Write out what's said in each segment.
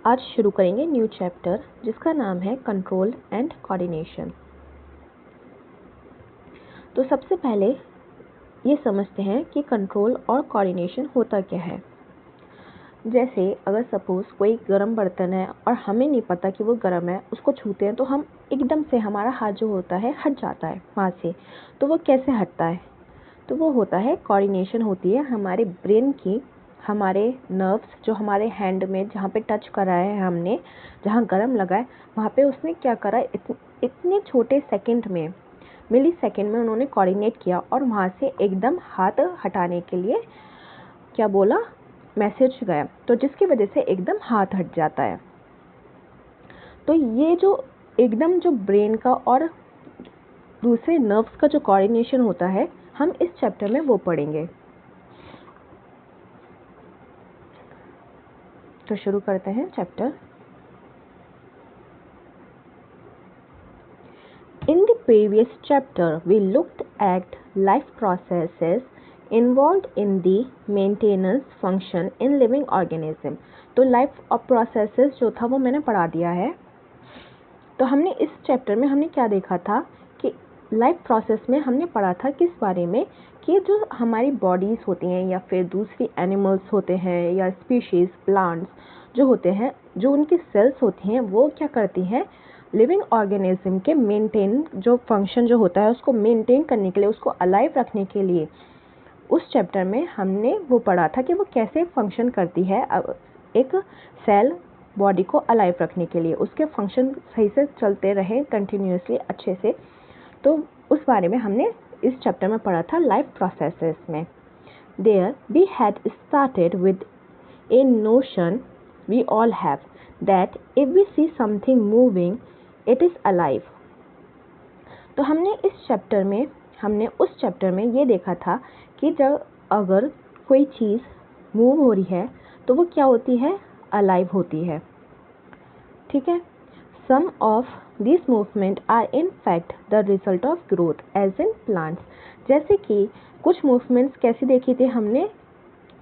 आज शुरू करेंगे न्यू चैप्टर जिसका नाम है कंट्रोल एंड कोऑर्डिनेशन। तो सबसे पहले ये समझते हैं कि कंट्रोल और कोऑर्डिनेशन होता क्या है। जैसे अगर सपोज कोई गर्म बर्तन है और हमें नहीं पता कि वो गर्म है, उसको छूते हैं तो हम एकदम से हमारा हाथ जो होता है हट जाता है वहाँ से। तो वो कैसे हटता है? तो वो होता है कोऑर्डिनेशन होती है हमारे ब्रेन की, हमारे नर्व्स जो हमारे हैंड में जहाँ पे टच करा है हमने, जहाँ गरम लगा है वहाँ पे उसने क्या करा, इतने छोटे सेकंड में, मिली सेकंड में उन्होंने कोऑर्डिनेट किया और वहाँ से एकदम हाथ हटाने के लिए क्या बोला, मैसेज गया, तो जिसकी वजह से एकदम हाथ हट जाता है। तो ये जो एकदम जो ब्रेन का और दूसरे नर्व्स का जो कोऑर्डिनेशन होता है, हम इस चैप्टर में वो पढ़ेंगे। तो शुरू करते हैं chapter. In the previous chapter, we looked at life processes involved in the maintenance function in living organism. तो life processes जो था वो मैंने पढ़ा दिया है। तो हमने इस चैप्टर में हमने क्या देखा था कि लाइफ प्रोसेस में हमने पढ़ा था किस बारे में, कि जो हमारी बॉडीज़ होती हैं या फिर दूसरी एनिमल्स होते हैं या स्पीशीज़ प्लांट्स जो होते हैं, जो उनकी सेल्स होती हैं वो क्या करती हैं, लिविंग ऑर्गेनिज्म के मेंटेन जो फंक्शन जो होता है उसको मेंटेन करने के लिए, उसको अलाइव रखने के लिए उस चैप्टर में हमने वो पढ़ा था कि वो कैसे फंक्शन करती है। एक सेल बॉडी को अलाइव रखने के लिए उसके फंक्शन सही से चलते रहे कंटिन्यूसली अच्छे से, तो उस बारे में हमने इस चैप्टर में पढ़ा था लाइफ प्रोसेसेस में। There we had started with a notion we all have that if we see something moving it is alive. तो हमने उस चैप्टर में ये देखा था कि जब अगर कोई चीज़ मूव हो रही है तो वो क्या होती है, अलाइव होती है। ठीक है। Some of this movement are in fact the result of growth as in plants. जैसे कि कुछ मूवमेंट्स कैसी देखी थी हमने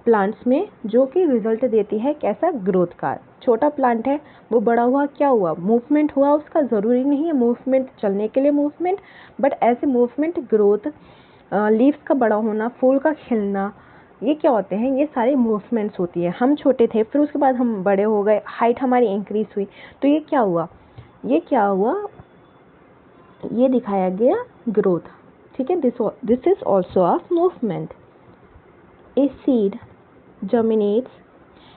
प्लांट्स में, जो कि रिजल्ट देती है कैसा, ग्रोथ का। छोटा प्लांट है वो बड़ा हुआ, क्या हुआ, मूवमेंट हुआ उसका। ज़रूरी नहीं है मूवमेंट चलने के लिए मूवमेंट, बट ऐसे मूवमेंट, ग्रोथ, लीव्स का बड़ा होना, फूल का खिलना, ये क्या होते हैं, ये सारे मूवमेंट्स होती है। हम छोटे थे फिर उसके बाद हम बड़े हो गए, हाइट हमारी इंक्रीज हुई, तो ये क्या हुआ, ये दिखाया गया ग्रोथ। ठीक है, this is also a movement. A seed germinates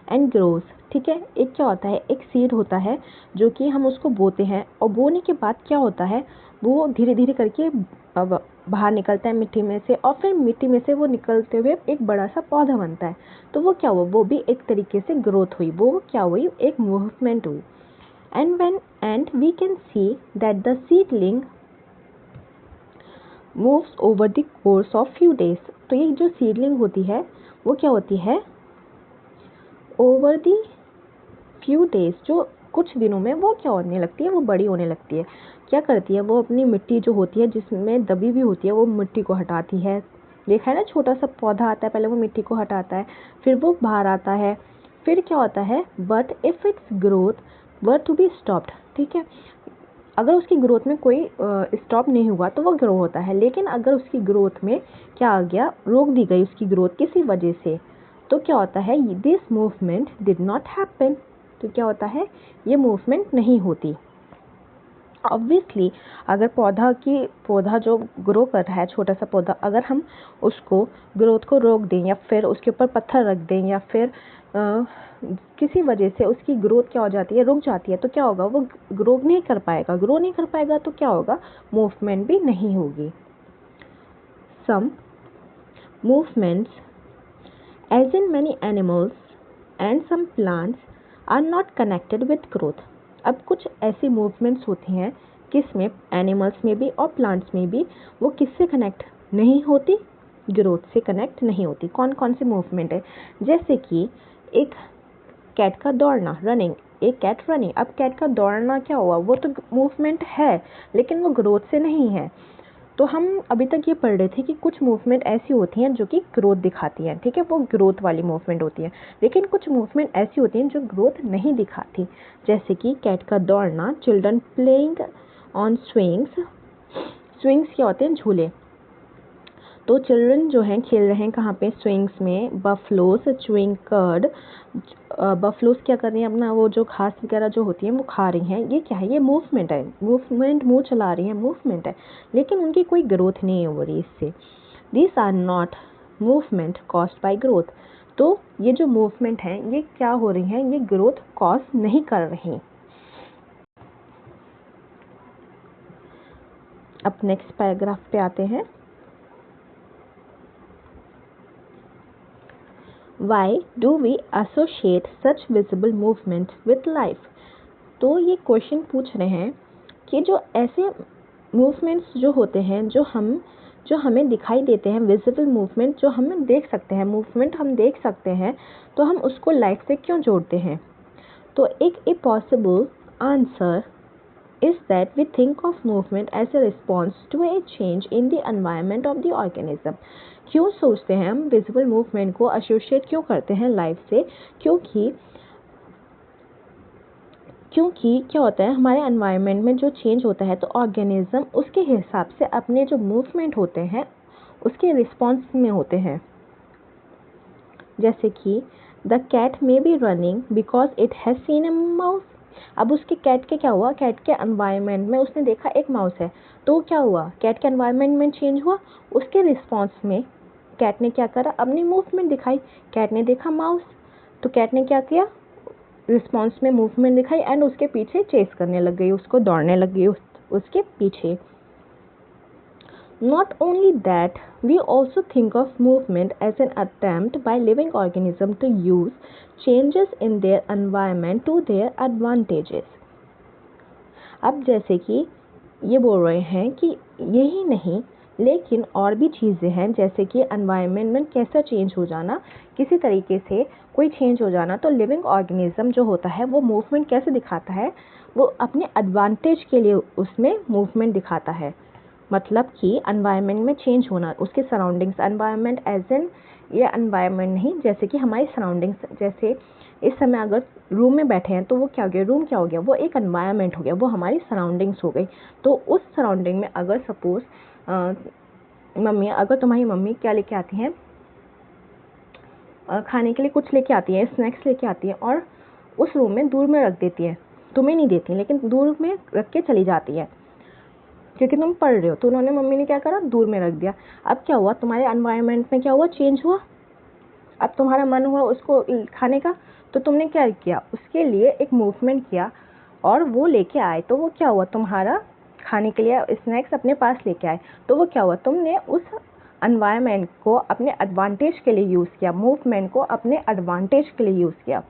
and grows. ठीक है, एक क्या होता है, एक सीड होता है जो कि हम उसको बोते हैं और बोने के बाद क्या होता है, वो धीरे धीरे करके बाहर निकलता है मिट्टी में से, और फिर मिट्टी में से वो निकलते हुए एक बड़ा सा पौधा बनता है। तो वो क्या हुआ, वो भी एक तरीके से ग्रोथ हुई, वो क्या हुई, एक मूवमेंट हुई। And we can see that the seedling moves over the course of few days. तो ये जो सीडलिंग होती है वो क्या होती है, ओवर दी फ्यू डेज, जो कुछ दिनों में वो क्या होने लगती है, वो बड़ी होने लगती है। क्या करती है, वो अपनी मिट्टी जो होती है जिसमें दबी हुई होती है वो मिट्टी को हटाती है। देखा है ना, छोटा सा पौधा आता है, पहले वो मिट्टी को हटाता है, फिर वो बाहर आता है, फिर क्या होता है, but if it's growth were to be stopped. ठीक है, अगर उसकी ग्रोथ में कोई स्टॉप नहीं हुआ तो वो ग्रो होता है, लेकिन अगर उसकी ग्रोथ में क्या आ गया, रोक दी गई उसकी ग्रोथ किसी वजह से, तो क्या होता है, this movement did not happen. तो क्या होता है, ये मूवमेंट नहीं होती। ऑब्वियसली अगर पौधा जो ग्रो कर रहा है, छोटा सा पौधा, अगर हम उसको ग्रोथ को रोक दें या फिर उसके ऊपर पत्थर रख दें या फिर किसी वजह से उसकी ग्रोथ क्या हो जाती है, रुक जाती है, तो क्या होगा, वो ग्रो नहीं कर पाएगा, तो क्या होगा, मूवमेंट भी नहीं होगी। सम movements as in many animals and some plants are not connected with growth। अब कुछ ऐसी मूवमेंट्स होती हैं किसमें, एनिमल्स में भी और प्लांट्स में भी, वो किससे कनेक्ट नहीं होती, ग्रोथ से कनेक्ट नहीं होती। कौन कौन सी मूवमेंट है, जैसे कि एक कैट का दौड़ना, रनिंग, एक कैट रनिंग। अब कैट का दौड़ना क्या हुआ, वो तो मूवमेंट है लेकिन वो ग्रोथ से नहीं है। तो हम अभी तक ये पढ़ रहे थे कि कुछ मूवमेंट ऐसी होती हैं जो कि ग्रोथ दिखाती हैं, ठीक है, वो ग्रोथ वाली मूवमेंट होती है। लेकिन कुछ मूवमेंट ऐसी होती हैं जो ग्रोथ नहीं दिखाती, जैसे कि कैट का दौड़ना, children playing on swings. Swings क्या होते हैं? झूले। तो चिल्ड्रन जो हैं खेल रहे हैं कहाँ पे? स्विंग्स में। बफलोस च्यूइंग कर्ड, बफलोस क्या कर रही हैं? अपना वो जो घास वगैरह जो होती है वो खा रही हैं। ये क्या है? ये मूवमेंट है, मूवमेंट, मुंह चला रही है, मूवमेंट है, लेकिन उनकी कोई ग्रोथ नहीं हो रही इससे। These are not movement caused by growth. तो ये जो मूवमेंट है ये क्या हो रही हैं? ये ग्रोथ कॉज नहीं कर रही। अब नेक्स्ट पैराग्राफ पे आते हैं। Why do we associate such visible movement with life? तो ये क्वेश्चन पूछ रहे हैं कि जो ऐसे मूवमेंट्स जो होते हैं जो हमें दिखाई देते हैं, विजिबल मूवमेंट जो हम देख सकते हैं, मूवमेंट हम देख सकते हैं, तो हम उसको लाइफ से क्यों जोड़ते हैं? तो एक possible answer is that we think of movement as a response to a change in the environment of the organism. क्यों सोचते हैं हम विजिबल मूवमेंट को एसोसिएट क्यों करते हैं लाइफ से? क्योंकि क्या होता है, हमारे एनवायरनमेंट में जो चेंज होता है तो ऑर्गेनिज्म उसके हिसाब से अपने जो मूवमेंट होते हैं उसके रिस्पॉन्स में होते हैं। जैसे कि the cat may be running because it has seen a mouse. अब उसके कैट के क्या हुआ? कैट के एनवायरनमेंट में उसने देखा एक माउस है, तो क्या हुआ? कैट के एनवायरनमेंट में चेंज हुआ, उसके रिस्पॉन्स में कैट ने क्या करा? अपनी मूवमेंट दिखाई। कैट ने देखा माउस, तो कैट ने क्या किया? रिस्पॉन्स में मूवमेंट दिखाई एंड उसके पीछे चेस करने लग गई, उसको दौड़ने लग गई उसके पीछे। Not only that, we also think of movement as an attempt by living organisms to use changes in their environment to their advantages. अब जैसे कि ये बोल रहे हैं कि यही नहीं, लेकिन और भी चीज़ें हैं, जैसे कि एनवायरनमेंट में कैसा चेंज हो जाना, किसी तरीके से कोई चेंज हो जाना, तो लिविंग ऑर्गेनिज्म जो होता है वो मूवमेंट कैसे दिखाता है? वो अपने एडवांटेज के लिए उसमें मूवमेंट दिखाता है। मतलब कि एनवायरनमेंट में चेंज होना, उसके सराउंडिंग्स, एनवायरनमेंट एज एन ये एनवायरनमेंट नहीं, जैसे कि हमारी सराउंडिंग्स, जैसे इस समय अगर रूम में बैठे हैं तो वो क्या हो गया? रूम क्या हो गया? वो एक एनवायरनमेंट हो गया, वो हमारी सराउंडिंग्स हो गई। तो उस सराउंडिंग में अगर सपोज तुम्हारी मम्मी क्या लेके आती हैं? खाने के लिए कुछ लेके आती है, स्नैक्स लेके आती है और उस रूम में दूर में रख देती है, तुम्हें नहीं देती, लेकिन दूर में रख के चली जाती है क्योंकि तुम पढ़ रहे हो। तो उन्होंने, मम्मी ने क्या करा? दूर में रख दिया। अब क्या हुआ? तुम्हारे एनवायरनमेंट में क्या हुआ? चेंज हुआ। अब तुम्हारा मन हुआ उसको खाने का, तो तुमने क्या किया? उसके लिए एक मूवमेंट किया और वो लेके आए, तो वो क्या हुआ? तुम्हारा खाने के लिए स्नैक्स अपने पास लेके आए, तो वो क्या हुआ? तुमने उस एनवायरनमेंट को अपने एडवांटेज के लिए यूज़ किया, मूवमेंट को अपने एडवांटेज के लिए यूज़ किया।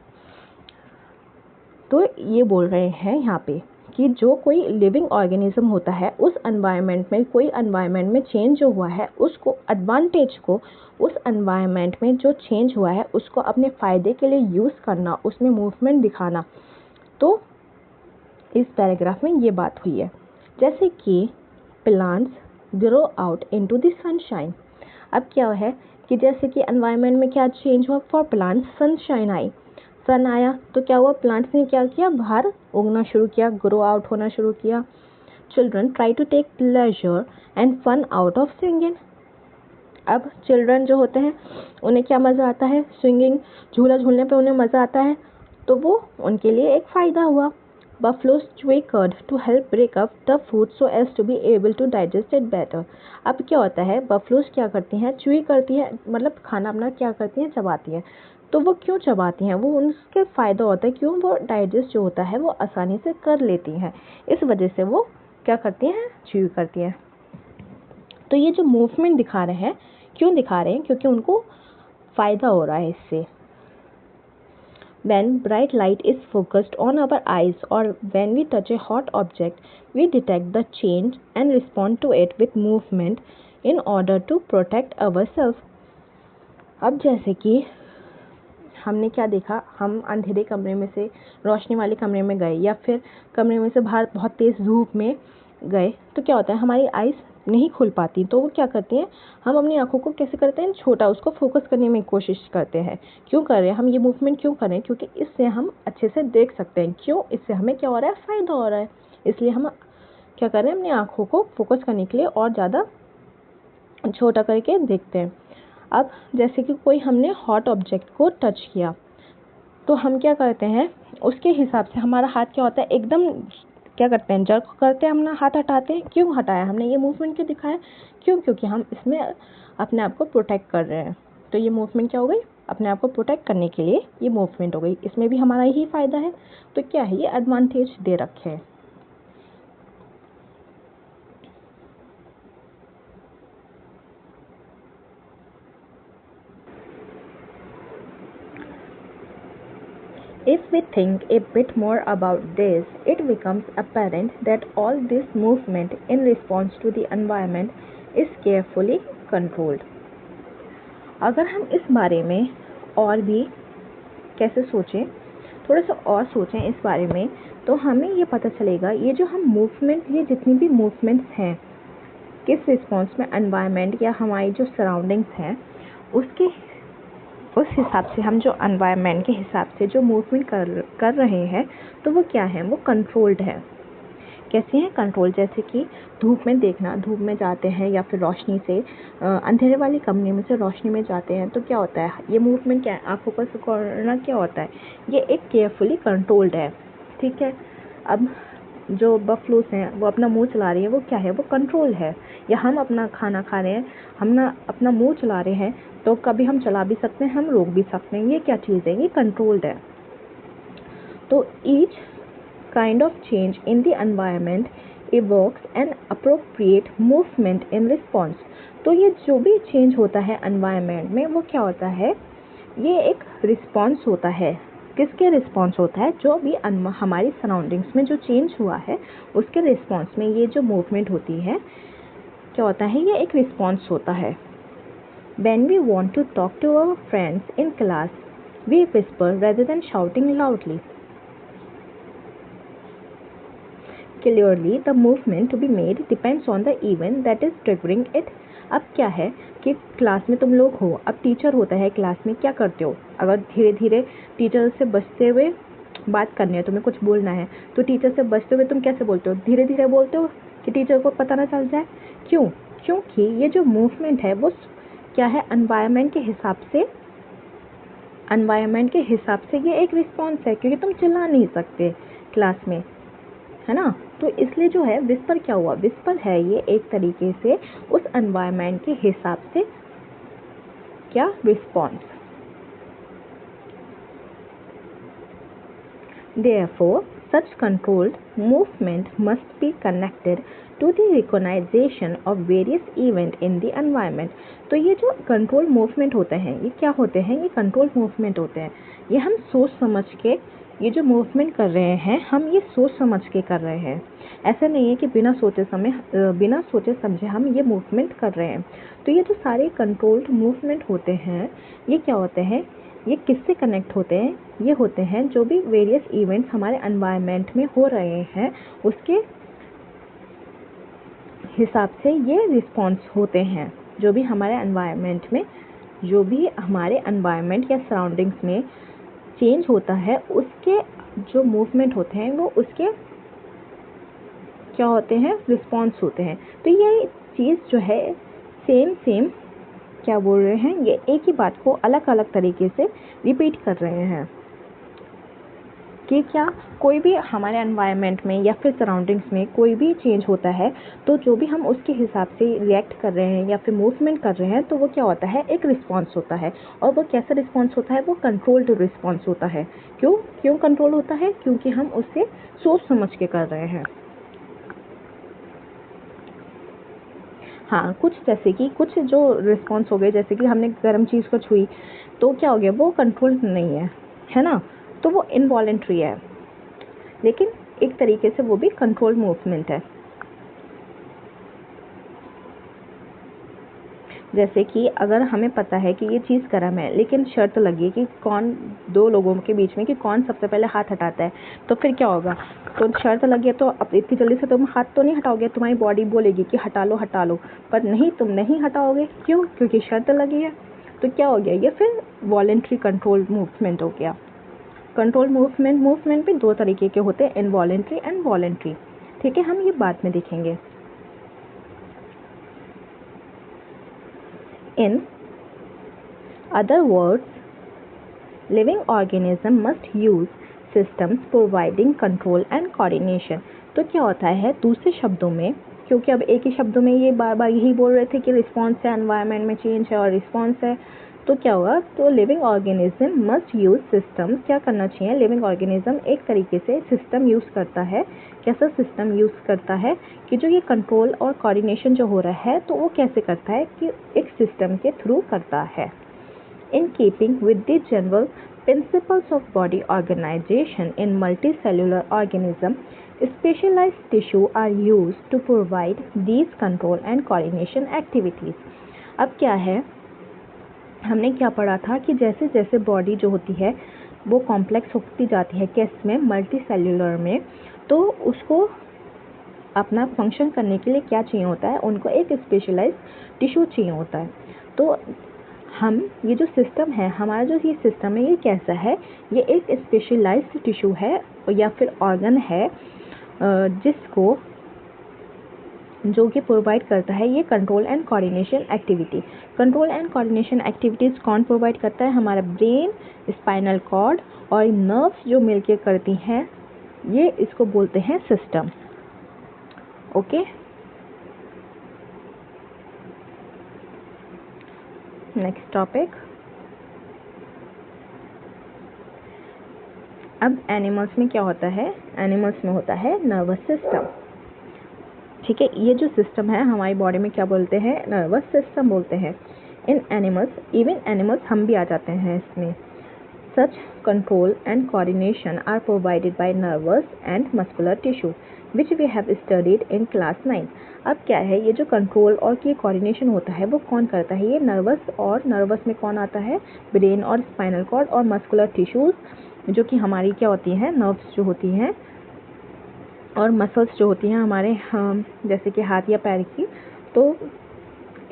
तो ये बोल रहे हैं यहाँ पे कि जो कोई लिविंग ऑर्गेनिज्म होता है उस एनवायरनमेंट में, कोई एनवायरनमेंट में चेंज जो हुआ है उसको, एडवांटेज को, उस एनवायरनमेंट में जो चेंज हुआ है उसको अपने फ़ायदे के लिए यूज़ करना, उसमें मूवमेंट दिखाना। तो इस पैराग्राफ में ये बात हुई है। जैसे कि plants grow out into the sunshine. अब क्या है कि जैसे कि एनवायरनमेंट में क्या चेंज हुआ? फॉर प्लांट्स सनशाइन आई, सन आया, तो क्या हुआ? प्लांट्स ने क्या किया? बाहर उगना शुरू किया, ग्रो आउट होना शुरू किया। Children try to take pleasure and fun out of singing. अब चिल्ड्रन जो होते हैं उन्हें क्या मज़ा आता है? स्विंगिंग, झूला झूलने पे उन्हें मज़ा आता है, तो वो उनके लिए एक फ़ायदा हुआ। Buffaloes chew curd to help break up the food so as to be able to digest it better. अब क्या होता है? बफलोस क्या करती हैं? च्यूई करती हैं, मतलब खाना अपना क्या करती हैं? चबाती हैं। तो वो क्यों चबाती हैं? वो उनके फ़ायदा होता है, क्यों? वो डाइजेस्ट जो होता है वो आसानी से कर लेती हैं, इस वजह से वो क्या करती हैं? च्यूई करती हैं। तो ये जो मूवमेंट दिखा रहे हैं, क्यों दिखा रहे हैं? क्योंकि उनको फ़ायदा हो रहा है इससे। When bright light is focused on our eyes or when we touch a hot object, we detect the change and respond to it with movement in order to protect ourselves. अब जैसे कि हमने क्या देखा? हम अंधेरे कमरे में से रोशनी वाले कमरे में गए या फिर कमरे में से बाहर बहुत तेज़ धूप में गए, तो क्या होता है? हमारी आइज़ नहीं खुल पाती, तो वो क्या करती हैं, हम अपनी आँखों को कैसे करते हैं, छोटा, उसको फोकस करने में कोशिश करते हैं। क्यों कर रहे हैं हम ये मूवमेंट, क्यों कर रहे हैं, क्योंकि इससे हम अच्छे से देख सकते हैं। क्यों, इससे हमें क्या हो रहा है, फ़ायदा हो रहा है, इसलिए हम क्या कर रहे हैं, अपनी आँखों को फोकस करने के लिए और ज़्यादा छोटा करके देखते हैं। अब जैसे कि कोई हमने हॉट ऑब्जेक्ट को टच किया, तो हम क्या करते हैं, उसके हिसाब से हमारा हाथ क्या होता है, एकदम क्या करते हैं, जर्क करते हैं, अपना हाथ हटाते हैं। क्यों हटाया हमने, ये मूवमेंट क्यों दिखाया, क्यों, क्योंकि हम इसमें अपने आप को प्रोटेक्ट कर रहे हैं। तो ये मूवमेंट क्या हो गई, अपने आप को प्रोटेक्ट करने के लिए ये मूवमेंट हो गई। इसमें भी हमारा यही फ़ायदा है। तो क्या है, ये एडवांटेज दे रखे हैं। If we think a bit more about this, it becomes apparent that all this movement in response to the environment is carefully controlled. अगर हम इस बारे में और भी कैसे सोचें, थोड़ा सा और सोचें इस बारे में, तो हमें ये पता चलेगा, ये जो हम मूवमेंट, ये जितनी भी मूवमेंट्स हैं, किस रिस्पॉन्स में एनवायरनमेंट या हमारी जो सराउंडिंग्स हैं उस हिसाब से, हम जो एनवायरनमेंट के हिसाब से जो मूवमेंट कर रहे हैं, तो वो क्या है, वो कंट्रोल्ड है। कैसे हैं कंट्रोल, जैसे कि धूप में देखना, धूप में जाते हैं या फिर रोशनी से अंधेरे वाले कमरे में से रोशनी में जाते हैं, तो क्या होता है, ये मूवमेंट क्या है, आँखों पर करना क्या होता है, ये एक केयरफुली कंट्रोल्ड है। ठीक है। अब जो बफलोस हैं वो अपना मुंह चला रही है, वो क्या है, वो कंट्रोल है। या हम अपना खाना खा रहे हैं, हम ना अपना मुंह चला रहे हैं, तो कभी हम चला भी सकते हैं, हम रोक भी सकते हैं। ये क्या चीज़ है, ये कंट्रोल्ड है। तो each kind of change in the environment evokes an appropriate movement in response. तो ये जो भी चेंज होता है environment में, वो क्या होता है, ये एक रिस्पॉन्स होता है। किसके रिस्पॉन्स होता है, जो भी हमारी सराउंडिंग्स में जो चेंज हुआ है उसके रिस्पॉन्स में ये जो मूवमेंट होती है, क्या होता है, ये एक रिस्पॉन्स होता है। When we want to talk to our friends in class, we whisper rather than shouting loudly. Clearly, the movement to be made depends on the event that is triggering it. अब क्या है कि class में तुम लोग हो, अब teacher होता है क्लास में, क्या करते हो, अगर धीरे धीरे टीचर से बचते हुए बात करनी है, तुम्हें कुछ बोलना है, तो टीचर से बचते हुए तुम कैसे बोलते हो, धीरे धीरे बोलते हो कि टीचर को पता ना चल जाए। क्यों, क्योंकि ये जो मूवमेंट है वो क्या है, एनवायरनमेंट के हिसाब से ये एक रिस्पॉन्स है, क्योंकि तुम चिल्ला नहीं सकते क्लास में, है ना। तो इसलिए जो है विस्पर क्या हुआ, विस्पर है ये एक तरीके से उस एनवायरनमेंट के हिसाब से क्या response. Therefore, such controlled movement must be connected to the recognition of various events in the environment. तो ये जो कंट्रोल मूवमेंट होते हैं, ये क्या होते हैं, ये कंट्रोल मूवमेंट होते हैं। ये हम सोच समझ के ये जो मूवमेंट कर रहे हैं, हम ये सोच समझ के कर रहे हैं। ऐसा नहीं है कि बिना सोचे समझे हम ये मूवमेंट कर रहे हैं। तो ये जो सारे कंट्रोल्ड मूवमेंट होते हैं, ये क्या होते हैं, ये किससे कनेक्ट होते हैं, ये होते हैं जो भी वेरियस इवेंट्स हमारे एनवायरनमेंट में हो रहे हैं उसके हिसाब से ये रिस्पॉन्स होते हैं। जो भी हमारे एनवायरनमेंट या सराउंडिंग्स में चेंज होता है, उसके जो मूवमेंट होते हैं वो उसके क्या होते हैं, रिस्पॉन्स होते हैं। तो ये चीज़ जो है सेम क्या बोल रहे हैं, ये एक ही बात को अलग अलग तरीके से रिपीट कर रहे हैं कि क्या कोई भी हमारे एनवायरनमेंट में या फिर सराउंडिंग्स में कोई भी चेंज होता है, तो जो भी हम उसके हिसाब से रिएक्ट कर रहे हैं या फिर मूवमेंट कर रहे हैं, तो वो क्या होता है, एक रिस्पॉन्स होता है। और वो कैसा रिस्पॉन्स होता है, वो कंट्रोल्ड रिस्पॉन्स होता है। क्यों कंट्रोल होता है, क्योंकि हम उससे सोच समझ के कर रहे हैं। हाँ, कुछ जो रिस्पॉन्स हो गए, जैसे कि हमने गर्म चीज़ को छुई, तो क्या हो गया, वो कंट्रोल्ड नहीं है ना, तो वो इनवॉलेंट्री है, लेकिन एक तरीके से वो भी कंट्रोल मूवमेंट है। जैसे कि अगर हमें पता है कि ये चीज़ गर्म है, लेकिन शर्त लगी है कि कौन, दो लोगों के बीच में, कि कौन सबसे पहले हाथ हटाता है, तो फिर क्या होगा? तो शर्त लगी है तो अब इतनी जल्दी से तुम हाथ तो नहीं हटाओगे, तुम्हारी बॉडी बोलेगी कि हटा लो, पर नहीं, तुम नहीं हटाओगे। क्यों? क्योंकि शर्त लगी है। तो क्या हो गया? ये फिर वॉलेंट्री कंट्रोल मूवमेंट हो गया। कंट्रोल मूवमेंट भी दो तरीके के होते हैं, इनवॉलेंट्री एंड वॉलेंट्री। ठीक है, हम ये बाद में देखेंगे। In other words, living organism must use systems providing control and coordination। तो क्या होता है दूसरे शब्दों में, क्योंकि अब एक ही शब्दों में ये बार बार यही बोल रहे थे कि रिस्पॉन्स है, एनवायरनमेंट में चेंज है और रिस्पॉन्स है, तो क्या होगा? तो living organism must use system. क्या करना चाहिए? लिविंग ऑर्गेनिज्म एक तरीके से सिस्टम यूज़ करता है। कैसा सिस्टम यूज़ करता है? कि जो ये कंट्रोल और कोऑर्डिनेशन जो हो रहा है, तो वो कैसे करता है? कि एक सिस्टम के थ्रू करता है। In keeping with the general principles of body organization in multicellular organism, specialized tissue are used to provide these control and coordination activities। अब क्या है, हमने क्या पढ़ा था कि जैसे जैसे बॉडी जो होती है वो कॉम्प्लेक्स होती जाती है, किस में? मल्टी सेल्यूलर में। तो उसको अपना फंक्शन करने के लिए क्या चाहिए होता है? उनको एक स्पेशलाइज्ड टिश्यू चाहिए होता है। तो हम ये जो सिस्टम है, हमारा जो ये सिस्टम है, ये कैसा है? ये एक स्पेशलाइज्ड टिश्यू है या फिर ऑर्गन है, जिसको जो कि प्रोवाइड करता है ये control and coordination activity. Control and coordination activities कौन प्रोवाइड करता है? हमारा ब्रेन, स्पाइनल कॉर्ड और नर्व्स जो मिलके करती हैं, ये इसको बोलते हैं सिस्टम। Okay, next topic. अब एनिमल्स में क्या होता है? एनिमल्स में होता है नर्वस सिस्टम। ठीक है, ये जो सिस्टम है हमारी बॉडी में क्या बोलते हैं? नर्वस सिस्टम बोलते हैं। इन एनिमल्स, इवन एनिमल्स हम भी आ जाते हैं इसमें। Such control and coordination are provided by nervous and muscular tissue which we have studied in class 9। अब क्या है, ये जो कंट्रोल और की कोऑर्डिनेशन होता है वो कौन करता है? ये नर्वस, और नर्वस में कौन आता है? ब्रेन और स्पाइनल कॉर्ड और मस्कुलर टिश्यूज, जो कि हमारी क्या होती हैं? नर्व्स जो होती हैं और मसल्स जो होती हैं हमारे, जैसे कि हाथ या पैर की, तो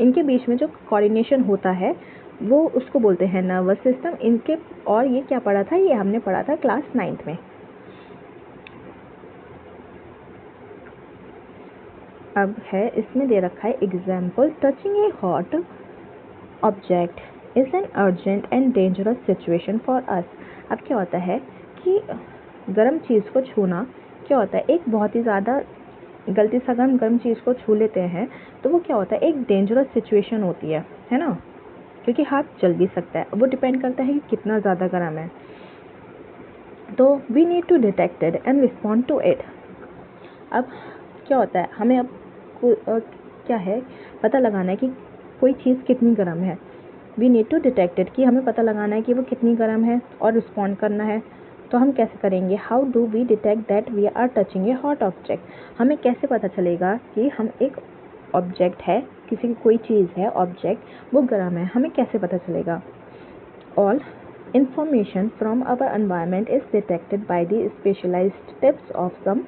इनके बीच में जो कोऑर्डिनेशन होता है वो उसको बोलते हैं नर्वस सिस्टम। इनके, और ये क्या पढ़ा था? ये हमने पढ़ा था क्लास 9 में। अब है, इसमें दे रखा है example, touching a hot object is an urgent and dangerous situation for us. अब क्या होता है कि गर्म चीज़ को छूना क्या होता है? एक बहुत ही ज़्यादा गलती से अगर हम गर्म चीज़ को छू लेते हैं तो वो क्या होता है? एक डेंजरस सिचुएशन होती है ना, क्योंकि हाथ जल भी सकता है। वो डिपेंड करता है कि कितना ज़्यादा गर्म है। तो we need to detect it and respond to it. अब क्या होता है, हमें अब क्या है, पता लगाना है कि कोई चीज़ कितनी गर्म है। We need to detect it, कि हमें पता लगाना है कि वो कितनी गर्म है और रिस्पॉन्ड करना है। तो हम कैसे करेंगे? How do we detect that we are touching a hot object. हमें कैसे पता चलेगा कि हम एक ऑब्जेक्ट है, किसी की कोई चीज़ है, ऑब्जेक्ट वो गर्म है, हमें कैसे पता चलेगा? All information from our environment is detected by the specialized tips of some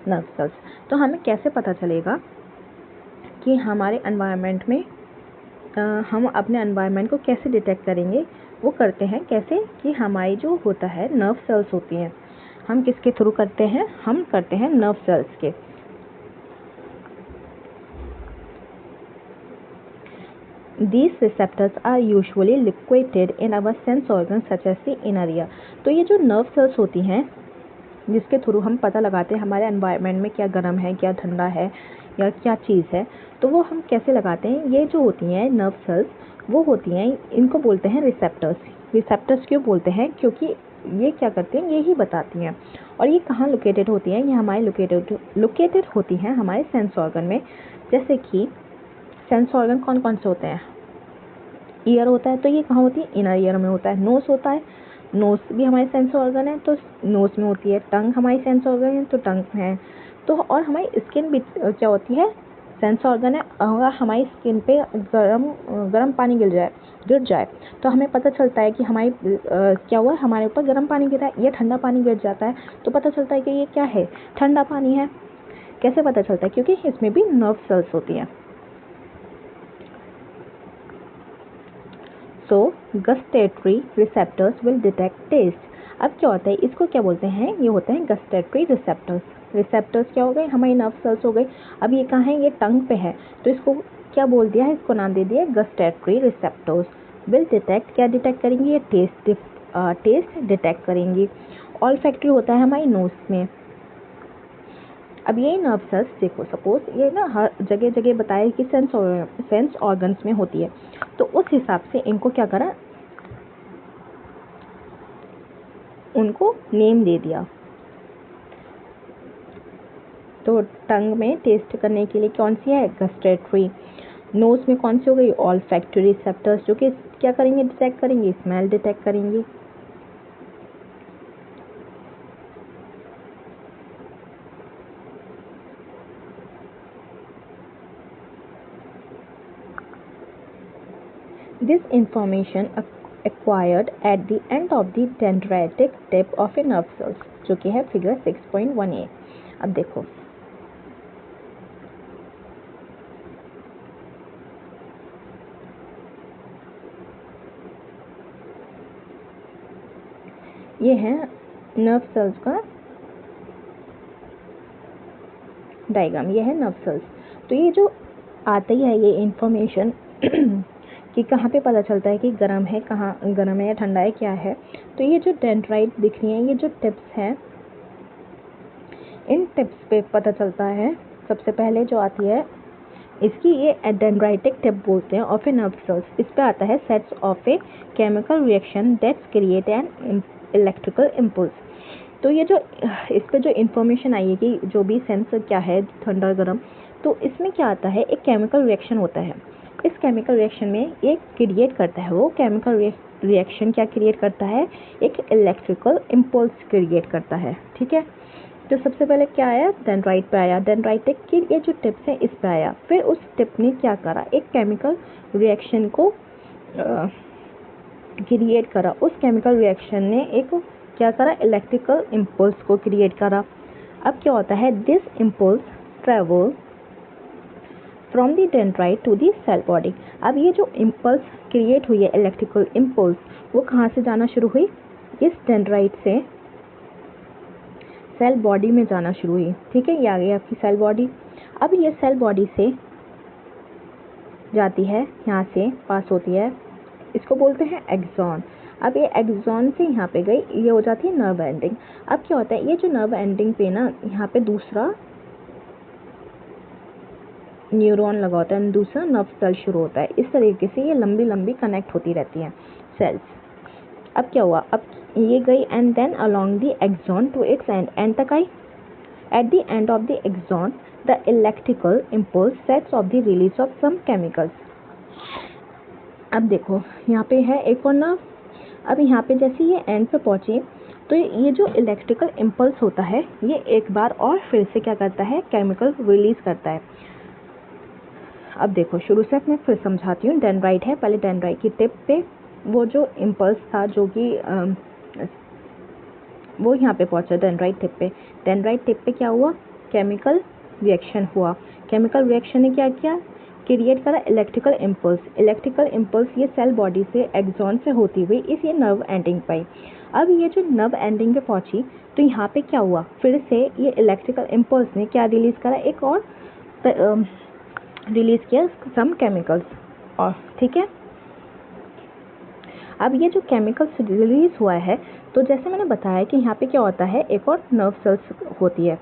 nerve cells। तो हमें कैसे पता चलेगा कि हमारे एनवायरनमेंट में, हम अपने एनवायरनमेंट को कैसे डिटेक्ट करेंगे? वो करते हैं कैसे? कि हमारी जो होता है नर्व सेल्स होती हैं, हम किसके थ्रू करते हैं? हम करते हैं नर्व सेल्स के। These receptors are usually located in our sense organs such as the inner ear। तो ये जो नर्व सेल्स होती हैं जिसके थ्रू हम पता लगाते हैं हमारे एनवायरनमेंट में क्या गर्म है, क्या ठंडा है, या क्या चीज़ है, तो वो हम कैसे लगाते हैं? ये जो होती हैं नर्व सेल्स, वो होती हैं, इनको बोलते हैं रिसेप्टर्स। रिसेप्टर्स क्यों बोलते हैं? क्योंकि ये क्या करती हैं? ये ही बताती हैं। और ये कहाँ लोकेटेड होती हैं? ये हमारे लोकेटेड होती हैं हमारे सेंस ऑर्गन में। जैसे कि सेंस ऑर्गन कौन कौन से होते हैं? ईयर होता है, तो ये कहाँ होती है? इनर ईयर में होता है। नोज़ होता है, नोज़ भी हमारे सेंस ऑर्गन है, तो नोज़ में होती है। टंग हमारी सेंस ऑर्गन है, तो टंग है। तो और हमारी स्किन भी क्या होती है? सेंस ऑर्गन है, अगर हमारी स्किन पे गर्म पानी गिर जाए तो हमें पता चलता है कि हमारी क्या हुआ, हमारे ऊपर गर्म पानी गिरा है या ठंडा पानी गिर जाता है तो पता चलता है कि ये क्या है, ठंडा पानी है। कैसे पता चलता है? क्योंकि इसमें भी नर्व सेल्स होती हैं। So gustatory receptors will detect taste. अब क्या होता है, इसको क्या बोलते हैं, ये होते हैं गस्टेटरी रिसेप्टर्स। रिसेप्टर्स क्या हो गए, हमारी नर्व सेल्स हो गए। अब ये कहाँ है, ये टंग पे है, तो इसको क्या बोल दिया है, इसको नाम दे दिया गस्टेटरी रिसेप्टर्स। विल डिटेक्ट, क्या डिटेक्ट करेंगी, ये टेस्ट डिटेक्ट करेंगी। ऑल्फैक्टरी होता है हमारी नोज में। अब ये नर्व सेल्स देखो, सपोज ये ना हर जगह जगह बताया कि सेंस ऑर्गन्स में होती है, तो उस हिसाब से इनको क्या करा, उनको नेम दे दिया। तो टंग में टेस्ट करने के लिए कौन सी है, गस्टेटरी। नोज में कौन सी हो गई, ऑल्फैक्टरी रिसेप्टर्स, जो कि क्या करेंगे, डिटेक्ट करेंगे, स्मेल डिटेक्ट करेंगे। This information acquired at the end of the dendritic tip of a nerve cells, जो कि है फिगर 6.1a। अब देखो ये है नर्व सेल्स का डायग्राम, ये है नर्व सेल्स। तो ये जो आती है ये इंफॉर्मेशन कि कहाँ पे पता चलता है कि गर्म है, कहाँ गर्म है या ठंडा है, क्या है। तो ये जो डेंड्राइट दिख रही हैं, ये जो टिप्स हैं, इन टिप्स पे पता चलता है। सबसे पहले जो आती है इसकी, ये डेंड्राइटिक टिप बोलते हैं ऑफ ए नर्व सेल्स। इस पे आता है sets of a chemical reaction that's create an electrical impulse. तो ये जो इस पे जो इन्फॉर्मेशन आई है कि जो भी सेंस क्या है, ठंडा गर्म, तो इसमें क्या आता है, एक केमिकल रिएक्शन होता है। इस केमिकल रिएक्शन में एक क्रिएट करता है, वो केमिकल रिएक्शन क्या क्रिएट करता है, एक इलेक्ट्रिकल इम्पल्स क्रिएट करता है। ठीक है, तो सबसे पहले क्या आया, डेंड्राइट पे आया, डेंड्राइटिक की ये जो टिप्स है इस पे आया। फिर उस टिप ने क्या करा, एक केमिकल रिएक्शन को क्रिएट करा। उस केमिकल रिएक्शन ने एक क्या करा, इलेक्ट्रिकल इम्पल्स को क्रिएट करा। अब क्या होता है, this impulse travel from the dendrite to the cell body. अब ये जो इम्पल्स क्रिएट हुई है, इलेक्ट्रिकल इम्पल्स, वो कहाँ से जाना शुरू हुई, इस डेंड्राइट से सेल बॉडी में जाना शुरू हुई। ठीक है, ये आ गई आपकी सेल बॉडी। अब ये सेल बॉडी से जाती है, यहाँ से पास होती है, इसको बोलते हैं एक्सॉन। अब ये एक्सॉन से यहाँ पे गई, ये हो जाती है नर्व एंडिंग। अब क्या होता है, ये जो नर्व एंडिंग पे ना, यहाँ पे दूसरा न्यूरॉन लगा होता है, दूसरा नर्व सेल शुरू होता है। इस तरीके से ये लंबी लंबी कनेक्ट होती रहती हैं सेल्स। अब क्या हुआ, अब ये गई and then along the axon to its end तक आई। At the end of the axon the electrical impulse sets off the release of some chemicals. अब देखो यहाँ पे है एक और नर्व। अब यहाँ पे जैसे ये एंड पे पहुँचे तो ये जो इलेक्ट्रिकल इम्पल्स होता है, ये एक बार और फिर से क्या करता है, केमिकल रिलीज करता है। अब देखो शुरू से मैं फिर समझाती हूँ। डेंड्राइट है, पहले डेंड्राइट की टिप पे वो जो इम्पल्स था, जो कि वो यहाँ पे पहुँचा डेंड्राइट टिप पे। डेंड्राइट टिप पे क्या हुआ, केमिकल रिएक्शन हुआ। केमिकल रिएक्शन ने क्या किया, क्रिएट करा इलेक्ट्रिकल इम्पल्स। इलेक्ट्रिकल इम्पल्स ये सेल बॉडी से एक्सॉन से होती हुई इस ये नर्व एंडिंग पर। अब ये जो नर्व एंडिंग पे पहुँची तो यहाँ पे क्या हुआ, फिर से ये इलेक्ट्रिकल इम्पल्स ने क्या रिलीज करा, एक और रिलीज किया सम केमिकल्स। और ठीक है, अब ये जो केमिकल्स रिलीज हुआ है, तो जैसे मैंने बताया कि यहाँ पे क्या होता है, एक और नर्व सेल्स होती है।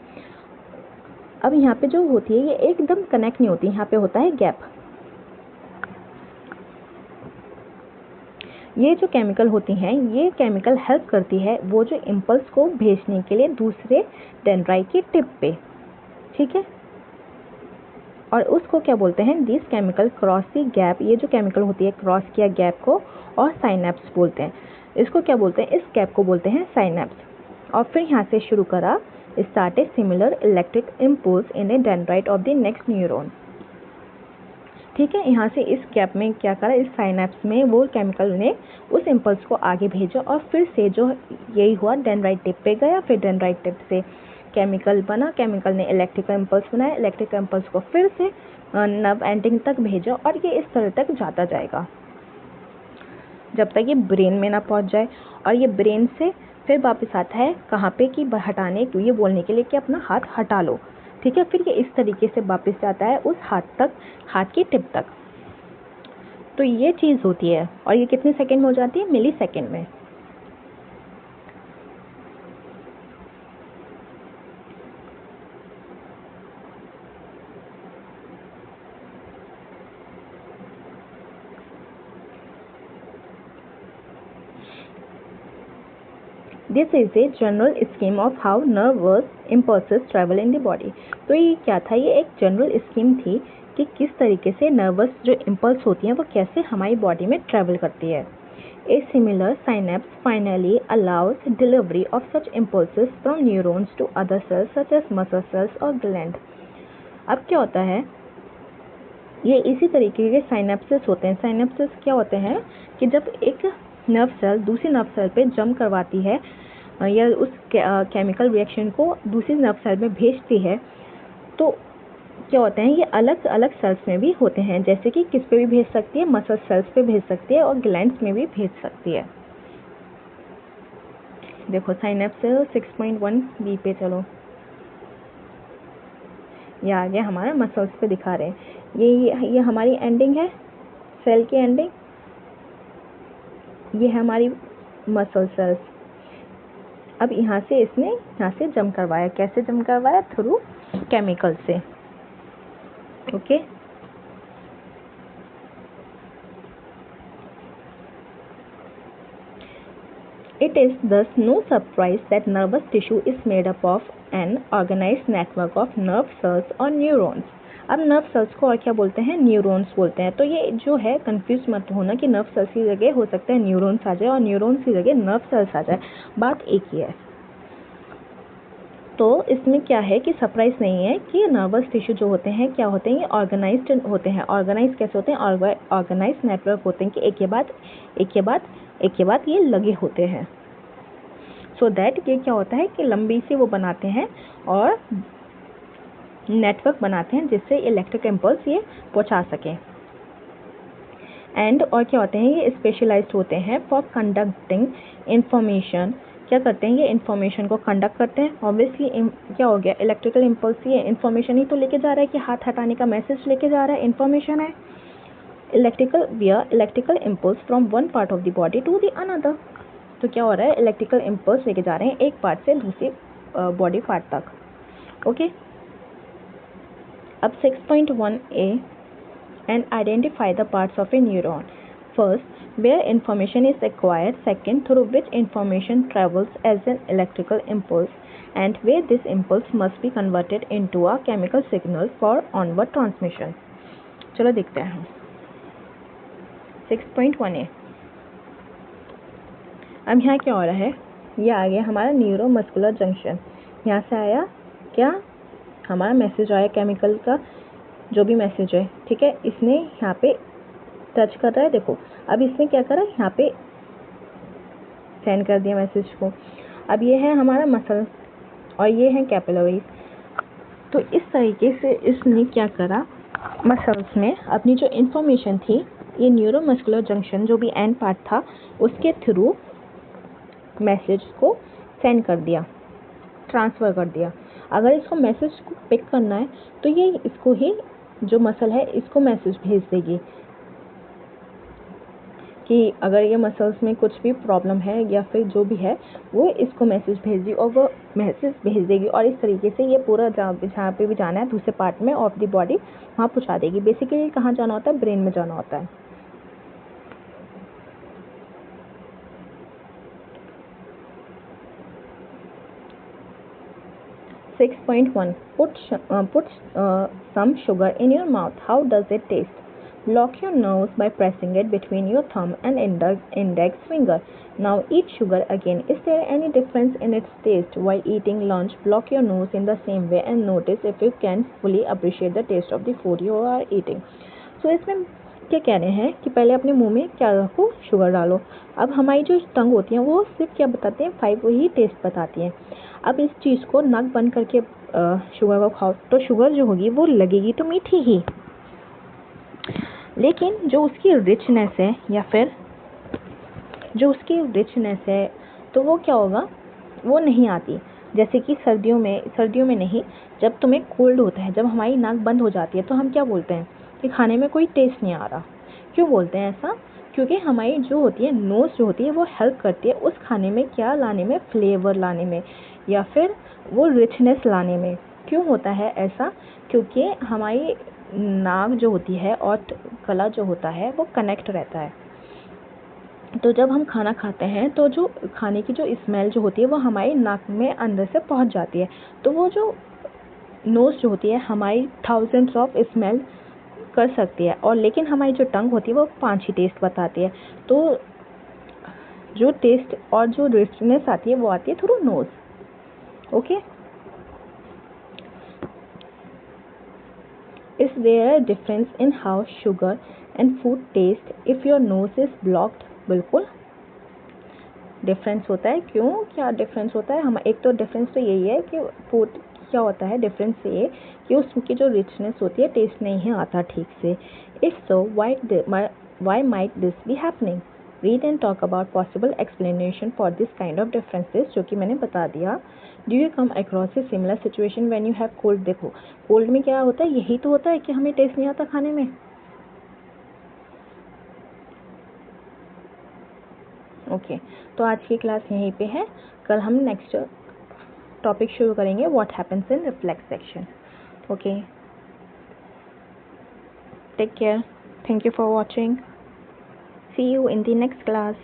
अब यहाँ पे जो होती है ये एकदम कनेक्ट नहीं होती, यहाँ पे होता है गैप। ये जो केमिकल होती हैं, ये केमिकल हेल्प करती है वो जो इम्पल्स को भेजने के लिए दूसरे डेंड्राइट की टिप पे। ठीक है, और उसको क्या बोलते हैं, this chemical cross the gap. ये जो केमिकल होती है क्रॉस किया गैप को, और साइनेप्स बोलते हैं। इसको क्या बोलते हैं, इस गैप को बोलते हैं साइनेप्स। और फिर यहाँ से शुरू करा, start a similar electric impulse in A dendrite of the next neuron. ठीक है, यहाँ से इस गैप में क्या करा, इस साइनेप्स में वो केमिकल ने उस इम्पल्स को आगे भेजा और फिर से जो यही हुआ, डेंड्राइट टिप पे गया, फिर डेंड्राइट टिप से केमिकल बना, केमिकल ने इलेक्ट्रिकल इम्पल्स बनाया, इलेक्ट्रिकल इम्पल्स को फिर से नर्व एंडिंग तक भेजा और ये इस तरह तक जाता जाएगा जब तक ये ब्रेन में ना पहुंच जाए। और ये ब्रेन से फिर वापस आता है कहाँ पे कि हटाने, ये बोलने के लिए कि अपना हाथ हटा लो। ठीक है, फिर ये इस तरीके से वापस जाता है उस हाथ तक, हाथ की टिप तक। तो ये चीज़ होती है और ये कितने सेकेंड में हो जाती है, मिली सेकेंड में। This is a general scheme of how nervous impulses travel in the body. तो ये क्या था, ये एक जनरल स्कीम थी कि किस तरीके से नर्वस जो इम्पल्स होती हैं वो कैसे हमारी बॉडी में ट्रेवल करती है। A similar synapse finally allows delivery of such impulses from neurons to other cells such as muscle cells और ग्लैंड। अब क्या होता है, ये इसी तरीके के साइनेप्सिस होते हैं। साइनेप्सिस क्या होते हैं कि जब एक नर्व सेल दूसरी नर्व सेल पे जम करवाती है या उस केमिकल रिएक्शन को दूसरी नर्व सेल में भेजती है, तो क्या होते हैं, ये अलग अलग सेल्स में भी होते हैं। जैसे कि किस पे भी भेज सकती है, मसल सेल्स पे भेज सकती है और ग्लैंड्स में भी भेज सकती है। देखो साइनेप्सिस 6.1 बी पे चलो, ये आ गया हमारा मसल्स पे दिखा रहे हैं। ये हमारी एंडिंग है, सेल की एंडिंग, ये है हमारी मसल सेल्स। अब यहाँ से इसने यहाँ से जम करवाया, कैसे जम करवाया, थ्रू केमिकल से। Okay, It is thus no surprise that nervous tissue is made up of an organized network of nerve cells or neurons. अब नर्व सेल्स को और क्या बोलते हैं, न्यूरॉन्स बोलते हैं। तो ये जो है कंफ्यूज मत होना कि नर्व सेल्स की जगह हो सकता है न्यूरॉन्स आ जाए और न्यूरॉन्स की जगह नर्व सेल्स आ जाए, बात एक ही है। तो इसमें क्या है कि सरप्राइज नहीं है कि नर्वस टिश्यू जो होते हैं क्या होते हैं, ये ऑर्गेनाइज्ड होते हैं। ऑर्गेनाइज कैसे होते हैं, ऑर्गेनाइज नेटवर्क होते हैं कि एक के बाद ये लगे होते हैं। सो दैट ये क्या होता है कि लंबी सी वो बनाते हैं और नेटवर्क बनाते हैं जिससे इलेक्ट्रिक इम्पल्स ये पहुंचा सकें। एंड और क्या होते हैं, ये स्पेशलाइज्ड होते हैं फॉर कंडक्टिंग इंफॉर्मेशन। क्या करते हैं, ये इन्फॉर्मेशन को कंडक्ट करते हैं। ऑब्वियसली क्या हो गया, इलेक्ट्रिकल इम्पल्स ये इन्फॉर्मेशन ही तो लेके जा रहा है कि हाथ हटाने का मैसेज लेके जा रहा है, इन्फॉर्मेशन है। Electrical impulse from one part of the body to the another. तो क्या हो रहा है, इलेक्ट्रिकल इम्पल्स लेके जा रहे हैं एक पार्ट से दूसरी बॉडी पार्ट तक। ओके, अब 6.1a and identify the parts of a neuron. First, where information is acquired. Second, through which information travels as an electrical impulse, and where this impulse must be converted into a chemical signal for onward transmission. चलो देखते हैं 6.1a। अब यहाँ क्या हो रहा है, ये आ गया हमारा न्यूरोमस्कुलर जंक्शन। यहाँ से आया क्या, हमारा मैसेज आया केमिकल का, जो भी मैसेज है, ठीक है, इसने यहाँ पे टच कर रहा है। देखो अब इसने क्या करा, यहाँ पे सेंड कर दिया मैसेज को। अब ये है हमारा मसल और ये है कैपिलरीज। तो इस तरीके से इसने क्या करा, मसल्स में अपनी जो इन्फॉर्मेशन थी, ये न्यूरोमस्कुलर जंक्शन जो भी एंड पार्ट था उसके थ्रू मैसेज को सेंड कर दिया, ट्रांसफ़र कर दिया। अगर इसको मैसेज को पिक करना है तो ये इसको ही, जो मसल है इसको मैसेज भेज देगी कि अगर ये मसल्स में कुछ भी प्रॉब्लम है या फिर जो भी है वो इसको मैसेज भेज दी और वो मैसेज भेज देगी और इस तरीके से ये पूरा जहाँ पे भी जाना है दूसरे पार्ट में ऑफ द बॉडी वहाँ पहुँचा देगी। बेसिकली कहाँ जाना होता है, ब्रेन में जाना होता है। 6.1 Put some sugar in your mouth. How does it taste? Lock your nose by pressing it between your thumb and index finger. Now eat sugar again. Is there any difference in its taste while eating lunch? Block your nose in the same way and notice if you can fully appreciate the taste of the food you are eating. सो इसमें क्या कह रहे हैं कि पहले अपने मुंह में क्या रखो, शुगर डालो। अब हमारी जो टंग होती है वो सिर्फ क्या बताते हैं, 5 ही टेस्ट बताती हैं। अब इस चीज़ को नाक बंद करके शुगर को खाओ तो शुगर जो होगी वो लगेगी तो मीठी ही, लेकिन जो उसकी रिचनेस है या फिर जो उसकी रिचनेस है तो वो क्या होगा, वो नहीं आती। जैसे कि सर्दियों में नहीं, जब तुम्हें कोल्ड होता है, जब हमारी नाक बंद हो जाती है तो हम क्या बोलते हैं कि खाने में कोई टेस्ट नहीं आ रहा। क्यों बोलते हैं ऐसा? क्योंकि हमारी जो होती है नोज़ जो होती है वो हेल्प करती है उस खाने में क्या लाने में, फ्लेवर लाने में या फिर वो रिचनेस लाने में। क्यों होता है ऐसा? क्योंकि हमारी नाक जो होती है और गला जो होता है वो कनेक्ट रहता है। तो जब हम खाना खाते हैं तो जो खाने की जो स्मेल जो होती है वो हमारी नाक में अंदर से पहुंच जाती है। तो वो जो नोज़ जो होती है हमारी थाउजेंड्स ऑफ स्मेल कर सकती है, और लेकिन हमारी जो टंग होती है वो 5 ही टेस्ट बताती है। तो जो टेस्ट और जो रिचनेस आती है वो आती है through nose. Okay, is there a difference in how sugar and food taste if your nose is blocked? बिल्कुल डिफरेंस होता है। क्यों, क्या डिफरेंस होता है? हम एक तो डिफरेंस तो यही है कि फूड क्या होता है, डिफरेंस ये कि उसकी जो रिचनेस होती है टेस्ट नहीं आता ठीक से। If so why might this be happening? Read and talk about possible explanation for this kind of differences, जो कि मैंने बता दिया। Do you come across a similar situation when you have cold? देखो कोल्ड में क्या होता है, यही तो होता है कि हमें टेस्ट नहीं आता खाने में। ओके तो आज की क्लास यहीं पे है, कल हम नेक्स्ट टॉपिक शुरू करेंगे, what happens in reflex section. Okay, take care, thank you for watching, see you in the next class.